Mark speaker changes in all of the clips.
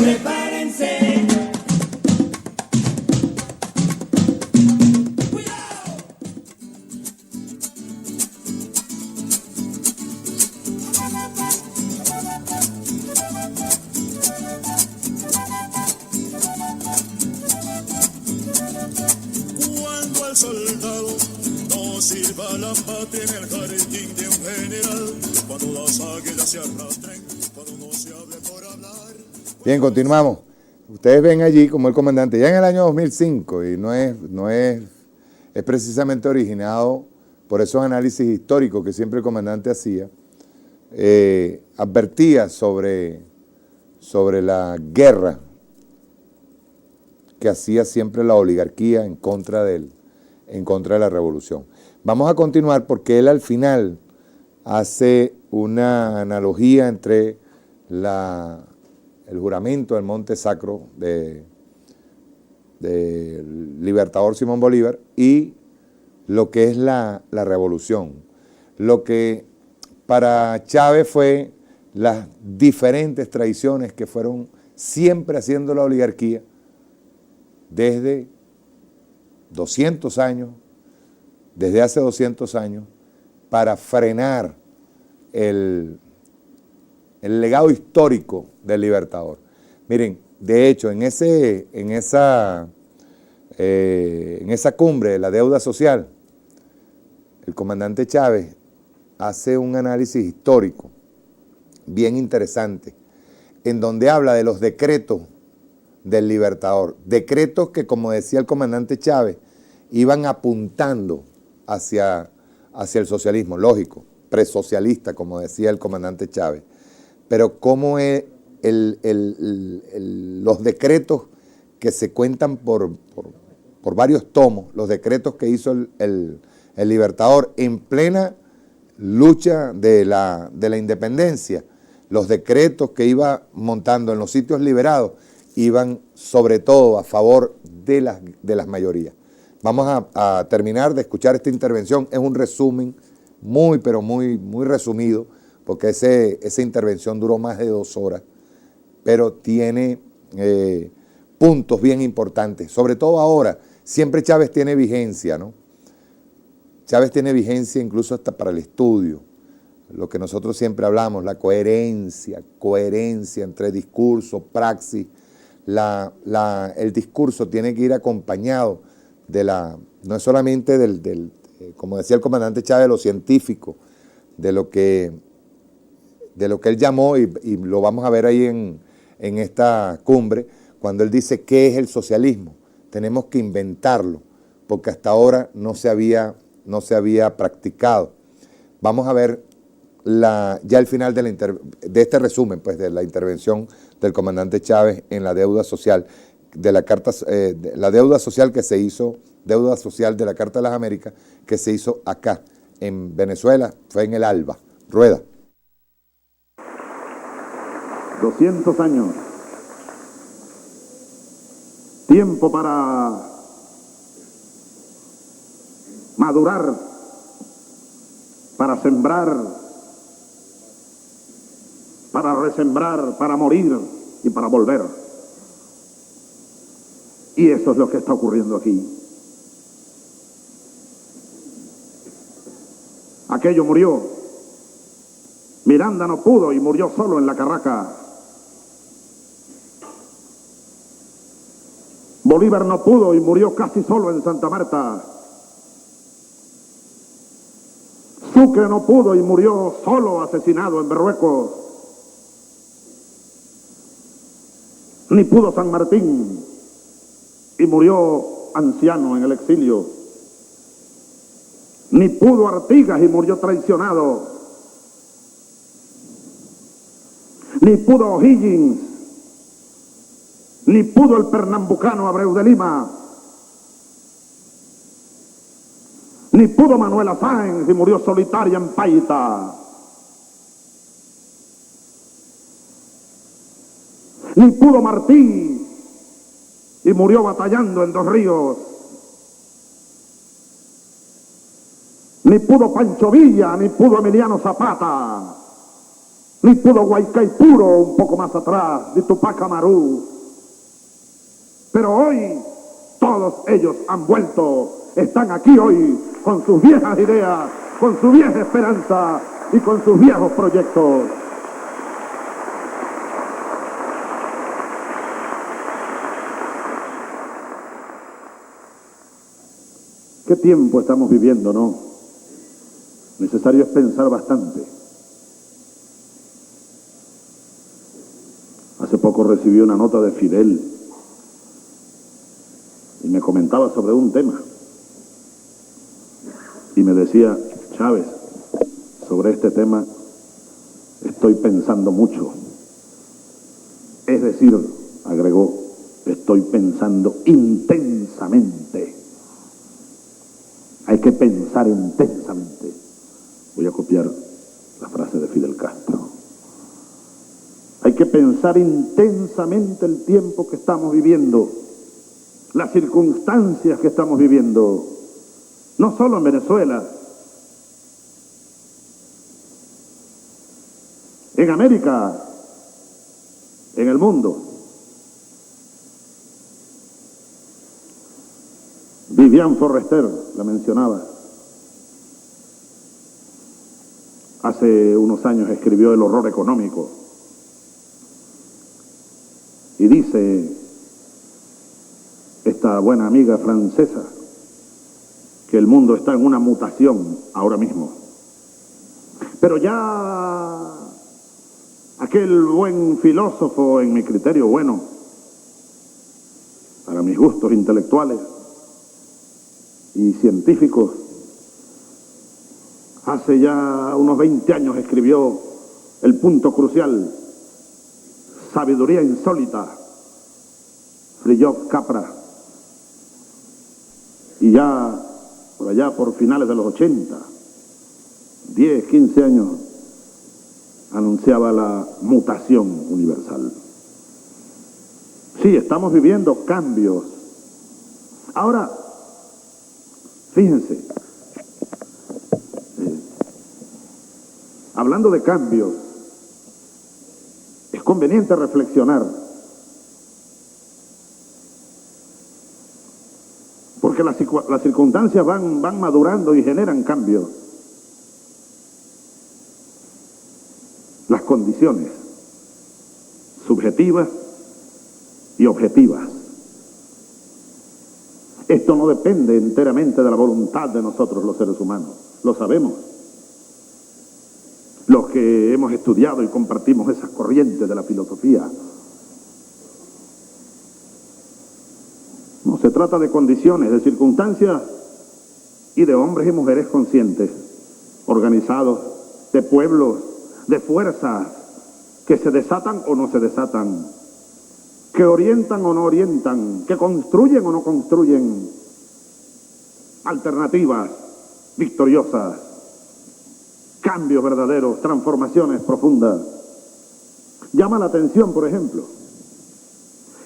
Speaker 1: prepárense.
Speaker 2: Cuando al soldado no sirva la patria en el jardín de un general, cuando las águilas se arrastren, cuando no se hable por hablar.
Speaker 3: Bien, continuamos. Ustedes ven allí como el comandante, ya en el año 2005, y es precisamente originado por esos análisis históricos que siempre el comandante hacía, advertía sobre la guerra que hacía siempre la oligarquía en contra de la revolución. Vamos a continuar porque él al final hace una analogía entre el juramento del Monte Sacro del libertador Simón Bolívar y lo que es la revolución. Lo que para Chávez fue las diferentes traiciones que fueron siempre haciendo la oligarquía desde 200 años, desde hace 200 años, para frenar el legado histórico del libertador. Miren, de hecho, en esa cumbre de la deuda social, el comandante Chávez hace un análisis histórico bien interesante, en donde habla de los decretos del libertador, decretos que, como decía el comandante Chávez, iban apuntando hacia el socialismo, lógico, presocialista, como decía el comandante Chávez, pero cómo es los decretos que se cuentan por varios tomos, los decretos que hizo el libertador en plena lucha de la independencia, los decretos que iba montando en los sitios liberados, iban sobre todo a favor de las mayorías. Vamos a terminar de escuchar esta intervención. Es un resumen muy, pero muy, muy resumido, porque esa intervención duró más de 2 horas, pero tiene puntos bien importantes. Sobre todo ahora, siempre Chávez tiene vigencia, ¿no? Chávez tiene vigencia incluso hasta para el estudio. Lo que nosotros siempre hablamos, la coherencia entre discurso, praxis. El discurso tiene que ir acompañado no es solamente como decía el comandante Chávez, lo científico, de lo que él llamó, y lo vamos a ver ahí en esta cumbre, cuando él dice qué es el socialismo. Tenemos que inventarlo, porque hasta ahora no se había practicado. Vamos a ver ya el final de este resumen, pues, de la intervención del comandante Chávez en la deuda social, de la carta, la deuda social que se hizo, deuda social de la Carta de las Américas, que se hizo acá, en Venezuela, fue en el ALBA. Rueda.
Speaker 4: 200 años. Tiempo para madurar, para sembrar, para resembrar, para morir y para volver. Y eso es lo que está ocurriendo aquí. Aquello murió. Miranda no pudo y murió solo en la Carraca. Bolívar no pudo y murió casi solo en Santa Marta. Sucre no pudo y murió solo asesinado en Berruecos. Ni pudo San Martín y murió anciano en el exilio. Ni pudo Artigas y murió traicionado. Ni pudo O'Higgins, ni pudo el pernambucano Abreu de Lima, ni pudo Manuela Sáenz y murió solitaria en Paita. Ni pudo Martí y murió batallando en Dos Ríos. Ni pudo Pancho Villa, ni pudo Emiliano Zapata, ni pudo Guaycaipuro un poco más atrás, ni Tupac Amaru. Pero hoy todos ellos han vuelto, están aquí hoy con sus viejas ideas, con su vieja esperanza y con sus viejos proyectos. ¿Qué tiempo estamos viviendo, no? Necesario es pensar bastante. Hace poco recibí una nota de Fidel y me comentaba sobre un tema. Y me decía, Chávez, sobre este tema estoy pensando mucho. Es decir, agregó, estoy pensando intensamente. Hay que pensar intensamente. Voy a copiar la frase de Fidel Castro. Hay que pensar intensamente el tiempo que estamos viviendo, las circunstancias que estamos viviendo, no solo en Venezuela, en América, en el mundo. Vivian Forrester la mencionaba. Hace unos años escribió El horror económico. Y dice esta buena amiga francesa que el mundo está en una mutación ahora mismo. Pero ya aquel buen filósofo, en mi criterio bueno, para mis gustos intelectuales y científicos, hace ya unos 20 años escribió El punto crucial, Sabiduría insólita, Fritjof Capra. Y ya, por allá, por finales de los 80, 10, 15 años, anunciaba la mutación universal. Sí, estamos viviendo cambios. Ahora, fíjense, hablando de cambios, es conveniente reflexionar, porque las circunstancias van madurando y generan cambios. Las condiciones subjetivas y objetivas. Esto no depende enteramente de la voluntad de nosotros los seres humanos, lo sabemos. Los que hemos estudiado y compartimos esas corrientes de la filosofía. No se trata de condiciones, de circunstancias y de hombres y mujeres conscientes, organizados, de pueblos, de fuerzas que se desatan o no se desatan, que orientan o no orientan, que construyen o no construyen alternativas victoriosas, cambios verdaderos, transformaciones profundas. Llama la atención, por ejemplo,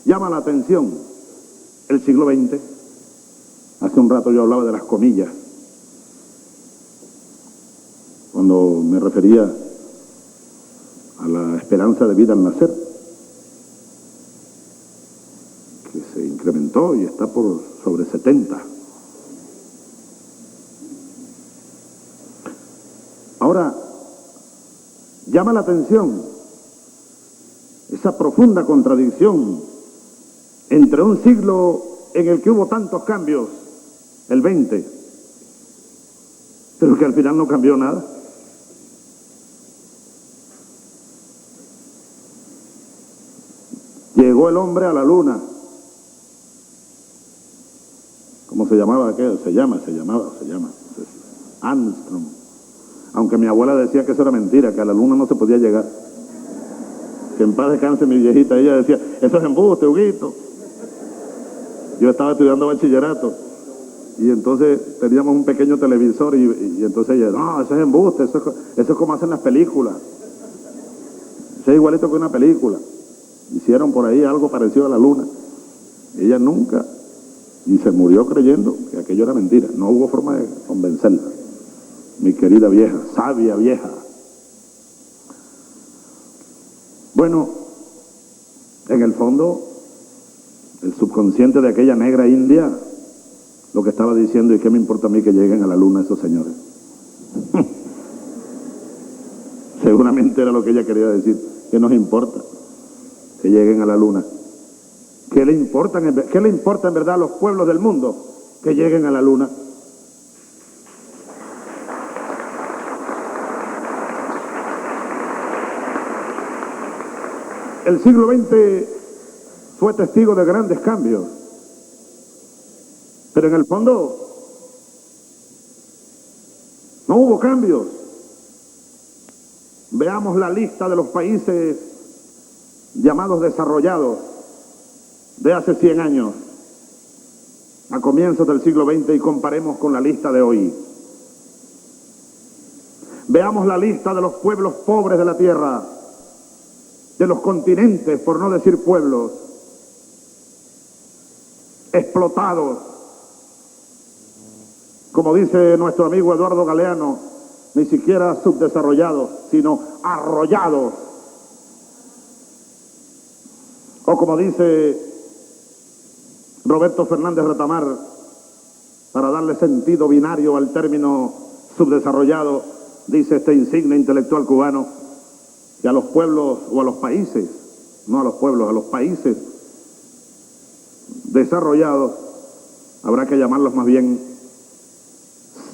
Speaker 4: llama la atención el siglo XX. Hace un rato yo hablaba de las comillas, cuando me refería a la esperanza de vida al nacer, que se incrementó y está por sobre 70. Ahora, llama la atención esa profunda contradicción entre un siglo en el que hubo tantos cambios, el 20, pero que al final no cambió nada. Llegó el hombre a la luna. ¿Cómo se llamaba aquello? Se llama. Armstrong. Aunque mi abuela decía que eso era mentira, que a la luna no se podía llegar. Que en paz descanse mi viejita, ella decía, eso es embuste, Huguito. Yo estaba estudiando bachillerato y entonces teníamos un pequeño televisor y entonces ella, no, eso es embuste, eso es como hacen las películas. Eso es igualito que una película. Hicieron por ahí algo parecido a la luna. Ella nunca, y se murió creyendo que aquello era mentira. No hubo forma de convencerla. Mi querida vieja, sabia vieja. Bueno, en el fondo, el subconsciente de aquella negra india, lo que estaba diciendo, ¿y qué me importa a mí que lleguen a la luna esos señores? Seguramente era lo que ella quería decir. ¿Qué nos importa que lleguen a la luna? ¿Qué le importa en verdad a los pueblos del mundo que lleguen a la luna? El siglo XX fue testigo de grandes cambios, pero en el fondo no hubo cambios. Veamos la lista de los países llamados desarrollados de hace 100 años, a comienzos del siglo XX, y comparemos con la lista de hoy. Veamos la lista de los pueblos pobres de la tierra, de los continentes, por no decir pueblos, explotados, como dice nuestro amigo Eduardo Galeano, ni siquiera subdesarrollados, sino arrollados. O como dice Roberto Fernández Retamar, para darle sentido binario al término subdesarrollado, dice este insigne intelectual cubano, que a los pueblos o a los países, no a los pueblos, a los países desarrollados, habrá que llamarlos más bien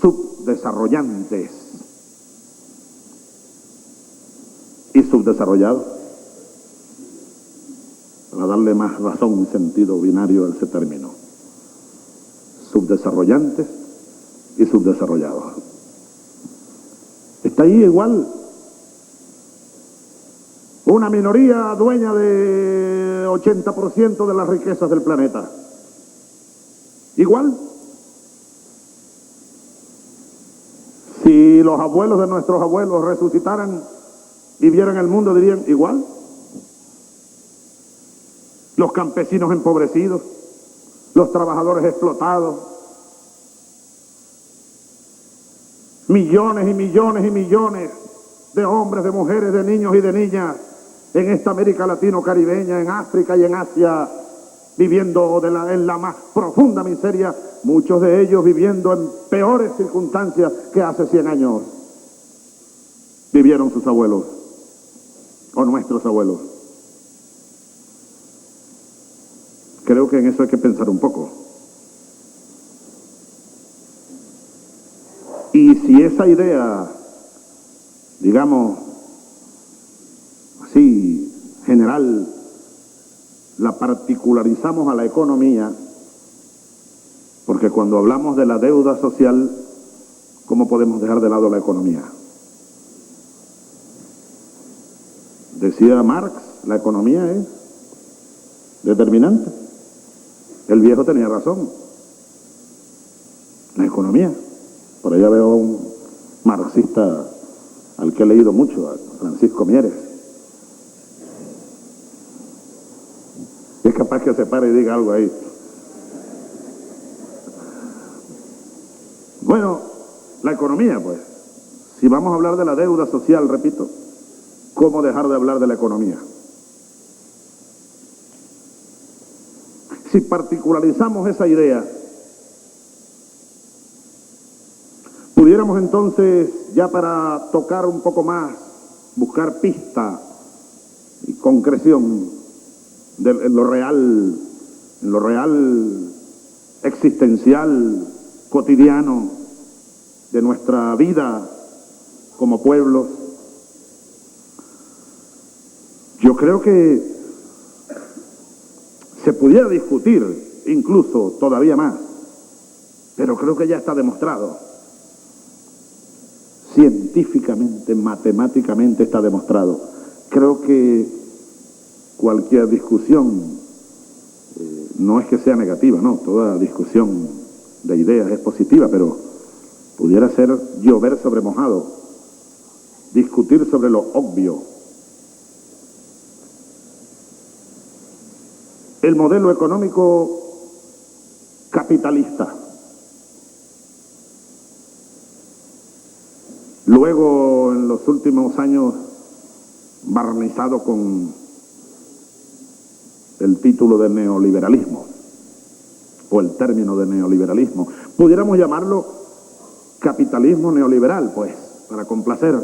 Speaker 4: subdesarrollantes. Y subdesarrollados, para darle más razón y sentido binario a ese término. Subdesarrollantes y subdesarrollados. Está ahí igual una minoría dueña de 80% de las riquezas del planeta. Igual. Si los abuelos de nuestros abuelos resucitaran y vieran el mundo, dirían igual. Los campesinos empobrecidos, los trabajadores explotados, millones y millones y millones de hombres, de mujeres, de niños y de niñas en esta América latino-caribeña, en África y en Asia, viviendo en la más profunda miseria, muchos de ellos viviendo en peores circunstancias que hace 100 años vivieron sus abuelos o nuestros abuelos. Creo que en eso hay que pensar un poco. Y si esa idea, digamos, así, general, la particularizamos a la economía, porque cuando hablamos de la deuda social, ¿cómo podemos dejar de lado la economía? Decía Marx, la economía es determinante. El viejo tenía razón. La economía. Por allá veo a un marxista al que he leído mucho, a Francisco Mieres. Es capaz que se pare y diga algo ahí. Bueno, la economía, pues. Si vamos a hablar de la deuda social, repito, ¿cómo dejar de hablar de la economía? Si particularizamos esa idea, pudiéramos entonces, ya para tocar un poco más, buscar pista y concreción en lo real existencial, cotidiano de nuestra vida como pueblos. Yo creo que se pudiera discutir incluso todavía más, pero creo que ya está demostrado. Científicamente, matemáticamente está demostrado. Creo que cualquier discusión, no es que sea negativa, no, toda discusión de ideas es positiva, pero pudiera ser llover sobre mojado, discutir sobre lo obvio. El modelo económico capitalista, luego en los últimos años barnizado con el título de neoliberalismo, o el término de neoliberalismo. Pudiéramos llamarlo capitalismo neoliberal, pues, para complacer,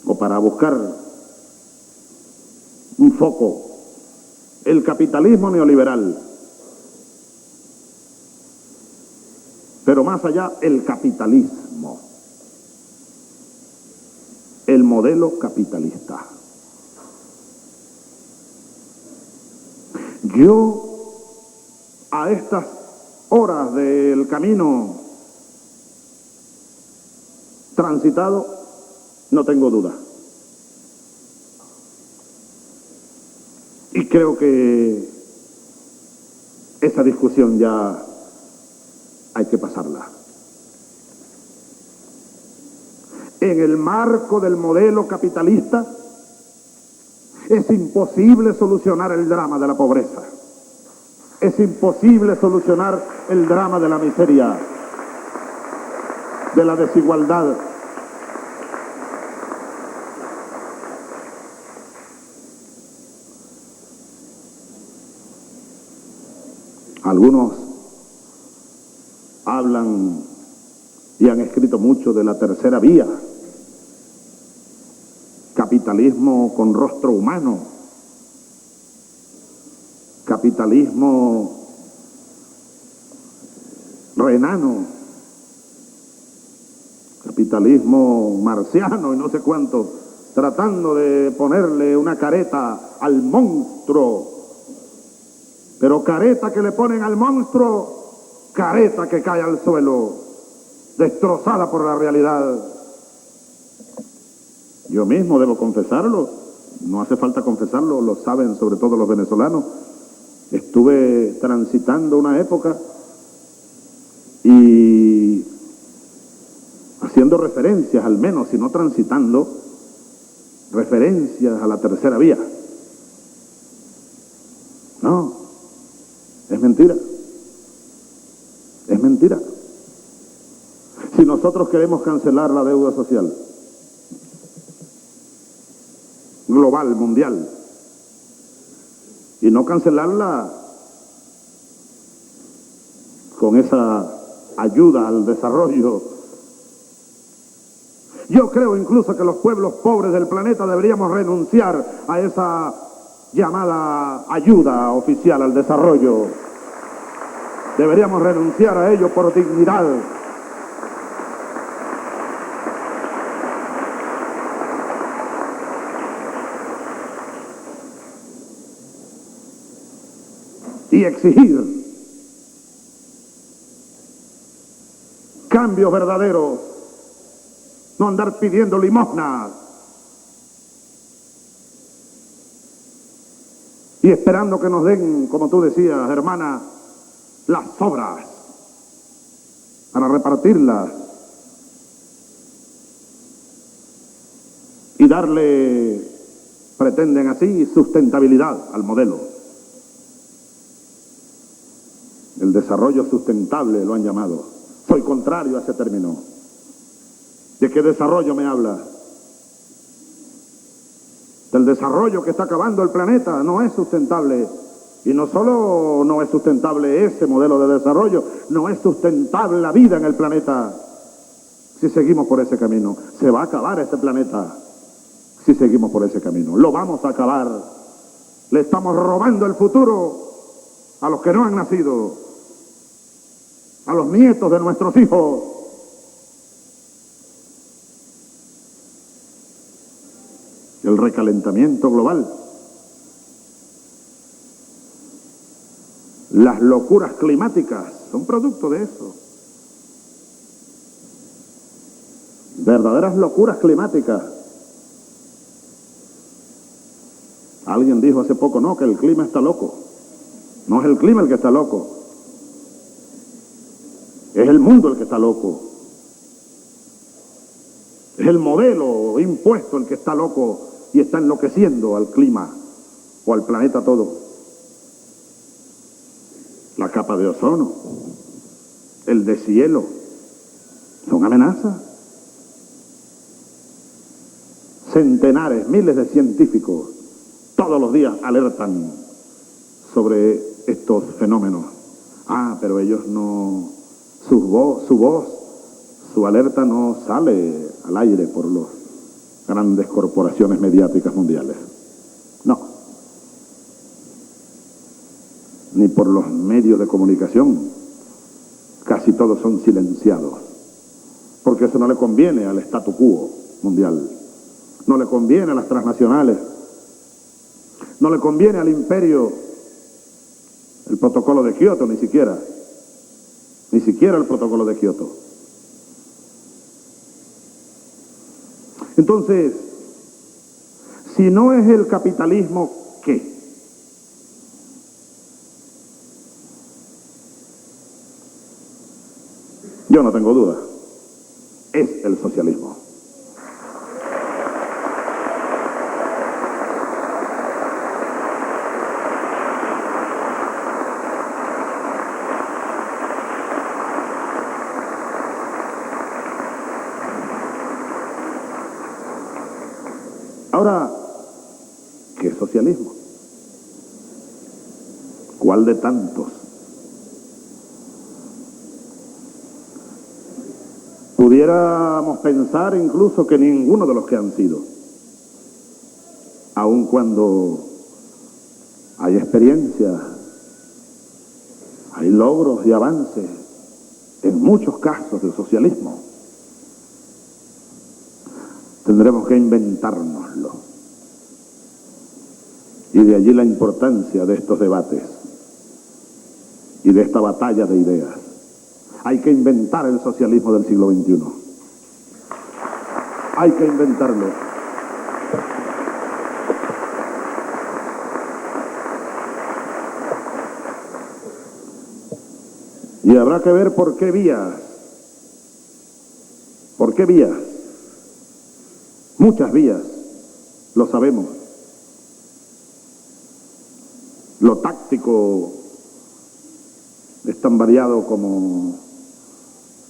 Speaker 4: o para buscar un foco. El capitalismo neoliberal. Pero más allá, el capitalismo. El modelo capitalista. Yo, a estas horas del camino transitado, no tengo duda. Y creo que esa discusión ya hay que pasarla. En el marco del modelo capitalista es imposible solucionar el drama de la pobreza. Es imposible solucionar el drama de la miseria, de la desigualdad. Algunos hablan y han escrito mucho de la tercera vía, capitalismo con rostro humano, capitalismo renano, capitalismo marciano y no sé cuánto, tratando de ponerle una careta al monstruo. Pero careta que le ponen al monstruo, careta que cae al suelo, destrozada por la realidad. Yo mismo debo confesarlo, no hace falta confesarlo, lo saben sobre todo los venezolanos. Estuve transitando una época y haciendo referencias, al menos, si no transitando, referencias a la tercera vía. No, es mentira. Es mentira. Si nosotros queremos cancelar la deuda social global, mundial, y no cancelarla con esa ayuda al desarrollo, yo creo incluso que los pueblos pobres del planeta deberíamos renunciar a esa llamada ayuda oficial al desarrollo. Deberíamos renunciar a ello por dignidad. Y exigir cambios verdaderos, no andar pidiendo limosnas y esperando que nos den, como tú decías, hermana, las sobras para repartirlas y darle, pretenden así, sustentabilidad al modelo. El desarrollo sustentable lo han llamado. Soy contrario a ese término. ¿De qué desarrollo me habla? Del desarrollo que está acabando el planeta. No es sustentable. Y no solo no es sustentable ese modelo de desarrollo, no es sustentable la vida en el planeta si seguimos por ese camino. Se va a acabar este planeta si seguimos por ese camino. Lo vamos a acabar. Le estamos robando el futuro a los que no han nacido, a los nietos de nuestros hijos. El recalentamiento global, las locuras climáticas son producto de eso. Verdaderas locuras climáticas. Alguien dijo hace poco, no, que el clima está loco. No es el clima el que está loco. Es el mundo el que está loco. Es el modelo impuesto el que está loco y está enloqueciendo al clima o al planeta todo. La capa de ozono, el deshielo, son amenazas. Centenares, miles de científicos, todos todos los días alertan sobre estos fenómenos. Pero ellos no, su alerta no sale al aire por las grandes corporaciones mediáticas mundiales. No. Ni por los medios de comunicación. Casi todos son silenciados. Porque eso no le conviene al statu quo mundial. No le conviene a las transnacionales. No le conviene al imperio el protocolo de Kioto, ni siquiera el protocolo de Kioto. Entonces, si no es el capitalismo, ¿qué? Yo no tengo duda, es el socialismo. Ahora, ¿qué socialismo? ¿Cuál de tantos? Pudiéramos pensar incluso que ninguno de los que han sido, aun cuando hay experiencia, hay logros y avances en muchos casos del socialismo, tendremos que inventárnoslo. Y de allí la importancia de estos debates y de esta batalla de ideas. Hay que inventar el socialismo del siglo XXI. Hay que inventarlo. Y habrá que ver por qué vías. ¿Por qué vías? Muchas vías, lo sabemos. Lo táctico es tan variado como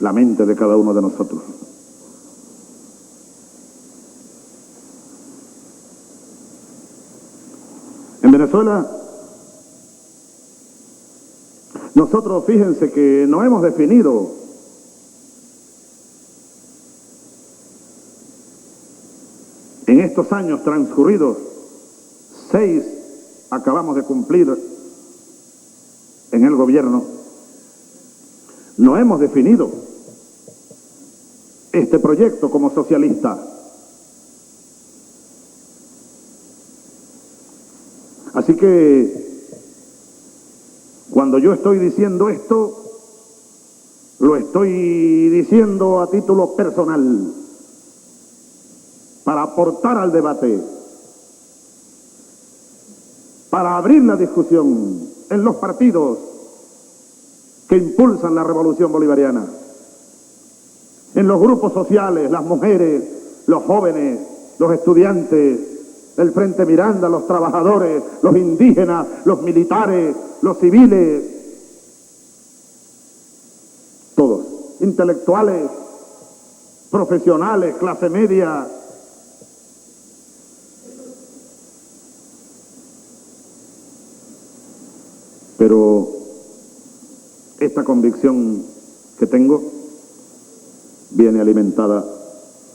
Speaker 4: la mente de cada uno de nosotros. En Venezuela, nosotros, fíjense que no hemos definido en estos años transcurridos, 6 acabamos de cumplir en el gobierno, no hemos definido este proyecto como socialista. Así que cuando yo estoy diciendo esto, lo estoy diciendo a título personal, para aportar al debate, para abrir la discusión en los partidos que impulsan la revolución bolivariana, en los grupos sociales, las mujeres, los jóvenes, los estudiantes, el Frente Miranda, los trabajadores, los indígenas, los militares, los civiles, todos, intelectuales, profesionales, clase media. Pero esta convicción que tengo viene alimentada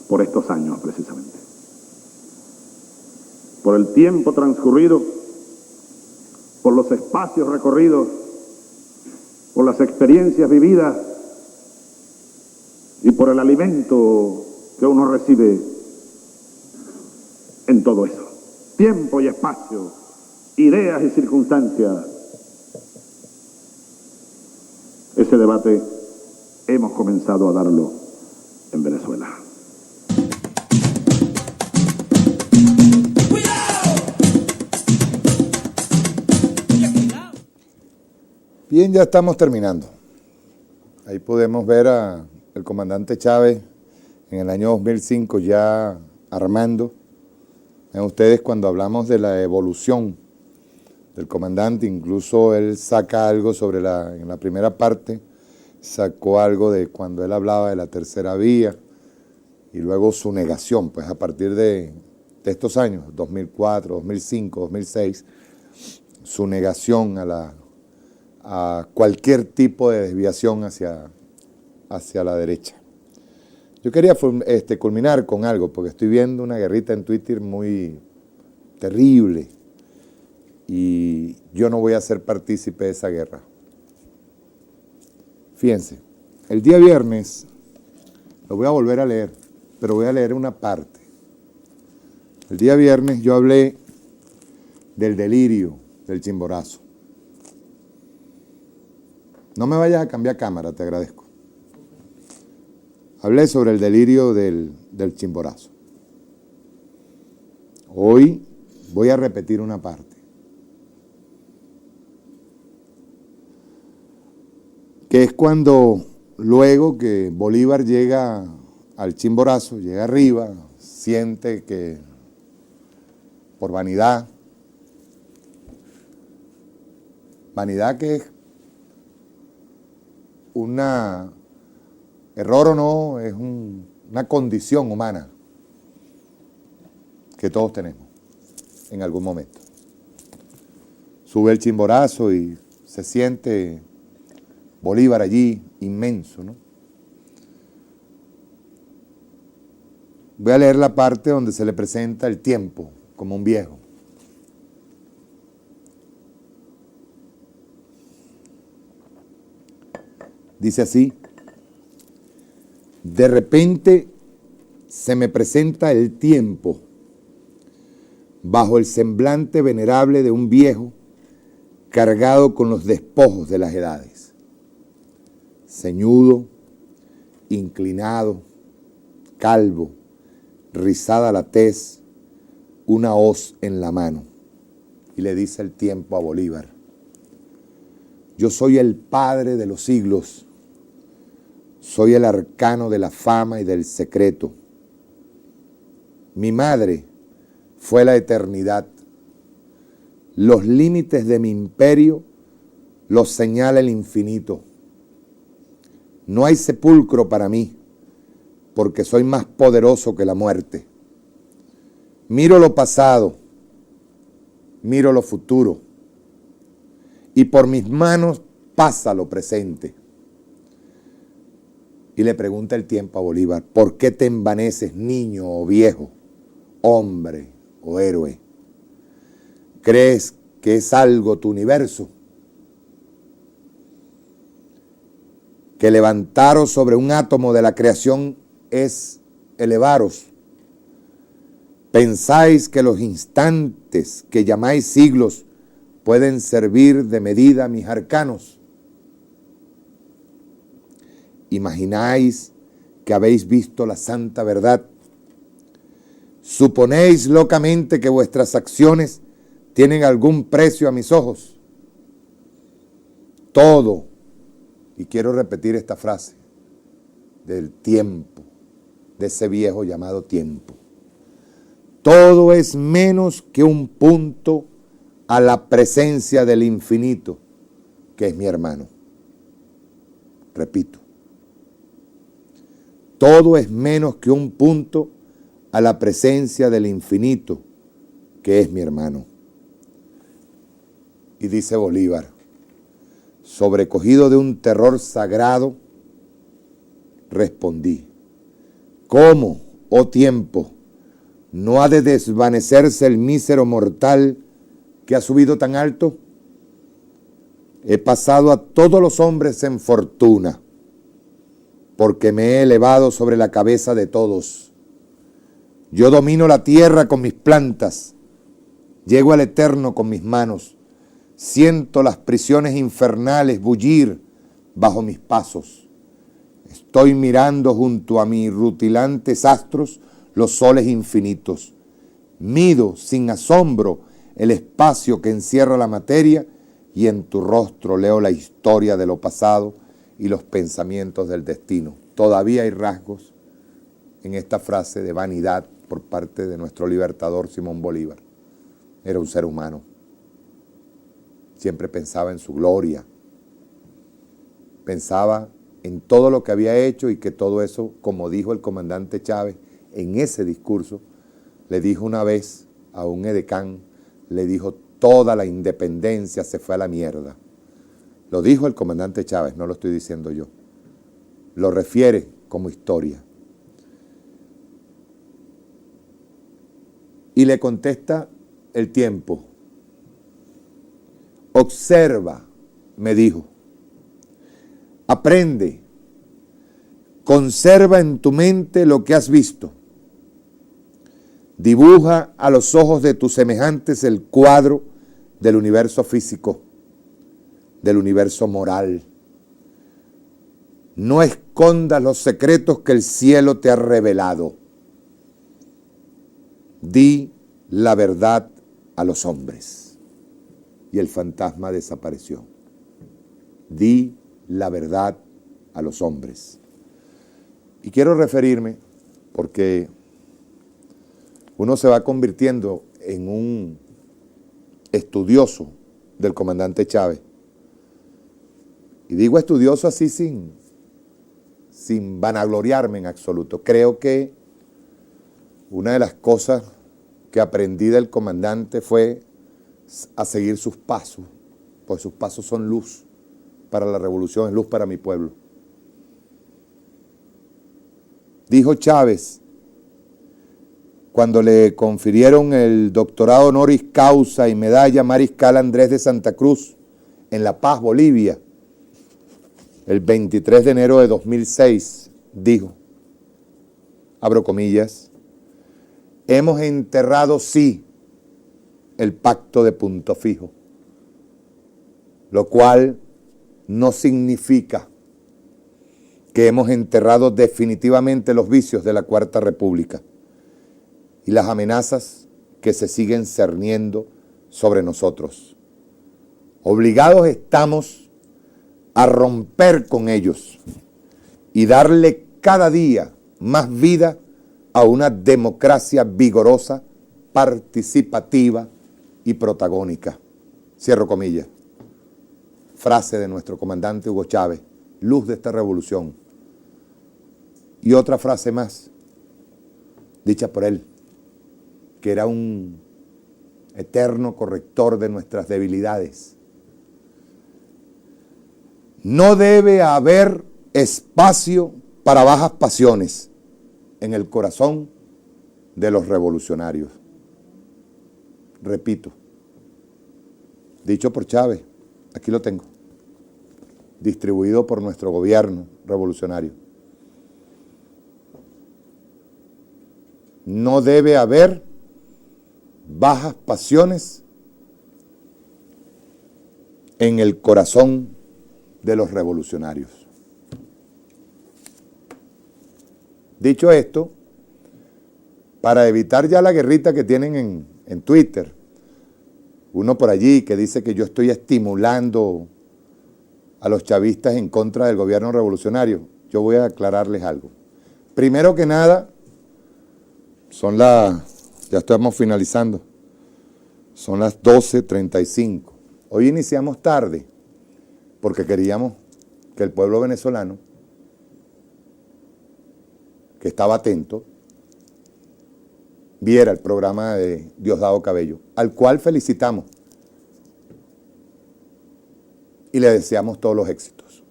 Speaker 4: por estos años precisamente. Por el tiempo transcurrido, por los espacios recorridos, por las experiencias vividas y por el alimento que uno recibe en todo eso. Tiempo y espacio, ideas y circunstancias. Ese debate hemos comenzado a darlo en Venezuela.
Speaker 3: Bien, ya estamos terminando. Ahí podemos ver al comandante Chávez en el año 2005 ya armando. Ven ustedes, cuando hablamos de la evolución del comandante, incluso él saca algo sobre en la primera parte, sacó algo de cuando él hablaba de la tercera vía y luego su negación, pues a partir de de estos años, 2004, 2005, 2006, su negación a cualquier tipo de desviación hacia la derecha. Yo quería culminar con algo, porque estoy viendo una guerrita en Twitter muy terrible y yo no voy a ser partícipe de esa guerra. Fíjense, el día viernes, lo voy a volver a leer, pero voy a leer una parte. El día viernes yo hablé del delirio del Chimborazo. No me vayas a cambiar cámara, te agradezco. Hablé sobre el delirio del Chimborazo. Hoy voy a repetir una parte. Que es cuando, luego que Bolívar llega al Chimborazo, llega arriba, siente que por vanidad que es una, error o no, es una condición humana que todos tenemos en algún momento. Sube el Chimborazo y se siente Bolívar allí, inmenso, ¿no? Voy a leer la parte donde se le presenta el tiempo como un viejo. Dice así: de repente se me presenta el tiempo bajo el semblante venerable de un viejo cargado con los despojos de las edades, ceñudo, inclinado, calvo, rizada la tez, una hoz en la mano. Y le dice el tiempo a Bolívar: yo soy el padre de los siglos, soy el arcano de la fama y del secreto. Mi madre fue la eternidad. Los límites de mi imperio los señala el infinito. No hay sepulcro para mí, porque soy más poderoso que la muerte. Miro lo pasado, miro lo futuro, y por mis manos pasa lo presente. Y le pregunta el tiempo a Bolívar: ¿por qué te envaneces, niño o viejo, hombre o héroe? ¿Crees que es algo tu universo? Que levantaros sobre un átomo de la creación es elevaros. ¿Pensáis que los instantes que llamáis siglos pueden servir de medida a mis arcanos? ¿Imagináis que habéis visto la santa verdad? ¿Suponéis locamente que vuestras acciones tienen algún precio a mis ojos? Todo, y quiero repetir esta frase, del tiempo, de ese viejo llamado tiempo. Todo es menos que un punto a la presencia del infinito, que es mi hermano. Repito, todo es menos que un punto a la presencia del infinito, que es mi hermano. Y dice Bolívar, sobrecogido de un terror sagrado, respondí: ¿cómo, oh tiempo, no ha de desvanecerse el mísero mortal que ha subido tan alto? He pasado a todos los hombres en fortuna, porque me he elevado sobre la cabeza de todos. Yo domino la tierra con mis plantas, llego al eterno con mis manos, siento las prisiones infernales bullir bajo mis pasos. Estoy mirando junto a mis rutilantes astros los soles infinitos. Mido sin asombro el espacio que encierra la materia y en tu rostro leo la historia de lo pasado y los pensamientos del destino. Todavía hay rasgos en esta frase de vanidad por parte de nuestro libertador Simón Bolívar. Era un ser humano. Siempre pensaba en su gloria. Pensaba en todo lo que había hecho y que todo eso, como dijo el comandante Chávez en ese discurso, le dijo una vez a un edecán, le dijo, toda la independencia se fue a la mierda. Lo dijo el comandante Chávez, no lo estoy diciendo yo. Lo refiere como historia. Y le contesta El Tiempo. Observa, me dijo. Aprende. Conserva en tu mente lo que has visto. Dibuja a los ojos de tus semejantes el cuadro del universo físico, del universo moral. No escondas los secretos que el cielo te ha revelado. Di la verdad a los hombres. Y el fantasma desapareció. Di la verdad a los hombres. Y quiero referirme, porque uno se va convirtiendo en un estudioso del comandante Chávez. Y digo estudioso así sin vanagloriarme en absoluto. Creo que una de las cosas que aprendí del comandante fue a seguir sus pasos, pues sus pasos son luz para la revolución, es luz para mi pueblo. Dijo Chávez, cuando le confirieron el doctorado honoris causa y medalla mariscal Andrés de Santa Cruz en La Paz, Bolivia, el 23 de enero de 2006, dijo, abro comillas, hemos enterrado, sí, el pacto de Punto Fijo, lo cual no significa que hemos enterrado definitivamente los vicios de la Cuarta República y las amenazas que se siguen cerniendo sobre nosotros. Obligados estamos a romper con ellos y darle cada día más vida a una democracia vigorosa, participativa y protagónica. Cierro comillas. Frase de nuestro comandante Hugo Chávez, luz de esta revolución. Y otra frase más, dicha por él, que era un eterno corrector de nuestras debilidades. No debe haber espacio para bajas pasiones en el corazón de los revolucionarios. Repito, dicho por Chávez, aquí lo tengo, distribuido por nuestro gobierno revolucionario. No debe haber bajas pasiones en el corazón de los revolucionarios. Dicho esto, para evitar ya la guerrita que tienen en Twitter, uno por allí que dice que yo estoy estimulando a los chavistas en contra del gobierno revolucionario, yo voy a aclararles algo. Primero que nada, ya estamos finalizando, son las 12:35. Hoy iniciamos tarde porque queríamos que el pueblo venezolano, que estaba atento, viera el programa de Diosdado Cabello, al cual felicitamos y le deseamos todos los éxitos.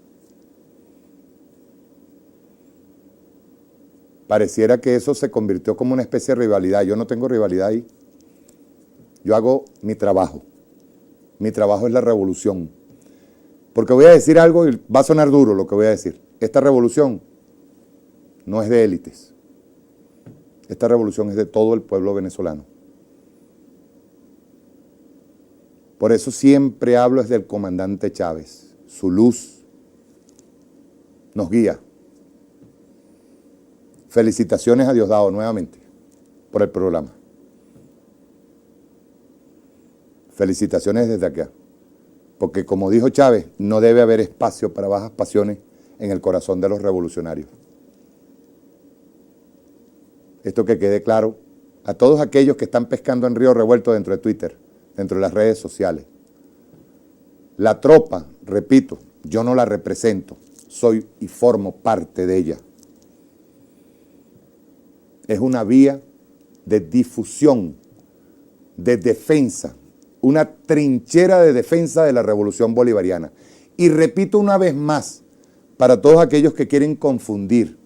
Speaker 3: Pareciera que eso se convirtió como una especie de rivalidad. Yo no tengo rivalidad ahí. Yo hago mi trabajo. Mi trabajo es la revolución. Porque voy a decir algo y va a sonar duro lo que voy a decir. Esta revolución no es de élites. Esta revolución es de todo el pueblo venezolano. Por eso siempre hablo es del comandante Chávez. Su luz nos guía. Felicitaciones a Diosdado nuevamente por el programa. Felicitaciones desde acá. Porque como dijo Chávez, no debe haber espacio para bajas pasiones en el corazón de los revolucionarios. Esto que quede claro a todos aquellos que están pescando en río revuelto dentro de Twitter, dentro de las redes sociales. La tropa, repito, yo no la represento, soy y formo parte de ella. Es una vía de difusión, de defensa, una trinchera de defensa de la revolución bolivariana. Y repito una vez más, para todos aquellos que quieren confundir,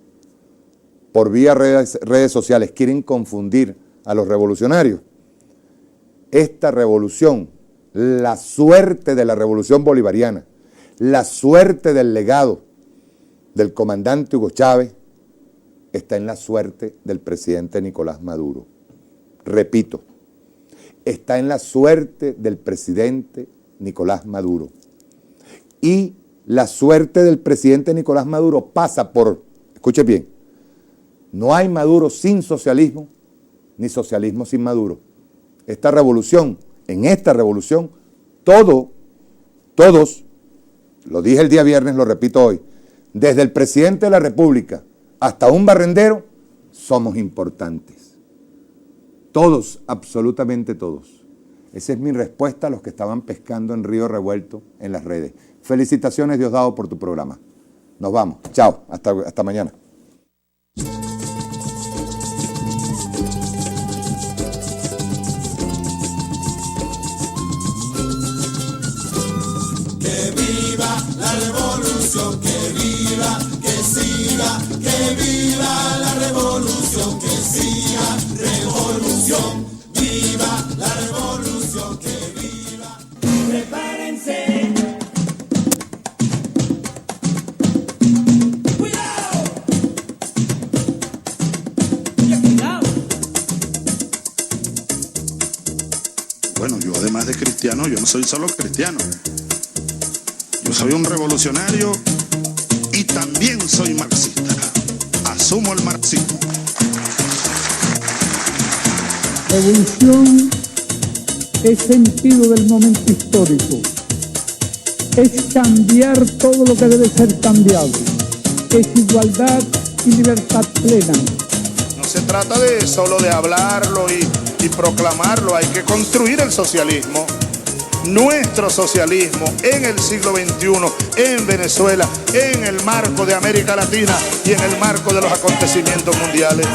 Speaker 3: por vía redes sociales, quieren confundir a los revolucionarios, esta revolución, la suerte de la revolución bolivariana, la suerte del legado del comandante Hugo Chávez, está en la suerte del presidente Nicolás Maduro. Repito, está en la suerte del presidente Nicolás Maduro. Y la suerte del presidente Nicolás Maduro pasa por, escuche bien, no hay Maduro sin socialismo, ni socialismo sin Maduro. Esta revolución, en esta revolución, todos, lo dije el día viernes, lo repito hoy, desde el presidente de la República hasta un barrendero, somos importantes. Todos, absolutamente todos. Esa es mi respuesta a los que estaban pescando en Río Revuelto en las redes. Felicitaciones, Diosdado, por tu programa. Nos vamos. Chao. Hasta mañana.
Speaker 2: Que viva la revolución, que viva, que siga, que viva la revolución, que siga, revolución, viva la revolución, que viva. Prepárense. ¡Cuidado! ¡Cuidado!
Speaker 1: Bueno, yo además de cristiano, yo no soy solo cristiano. Yo soy un revolucionario y también soy marxista. Asumo el marxismo.
Speaker 5: Revolución es sentido del momento histórico. Es cambiar todo lo que debe ser cambiado. Es igualdad y libertad plena.
Speaker 1: No se trata de solo de hablarlo y proclamarlo. Hay que construir el socialismo. Nuestro socialismo en el siglo XXI, en Venezuela, en el marco de América Latina y en el marco de los acontecimientos mundiales.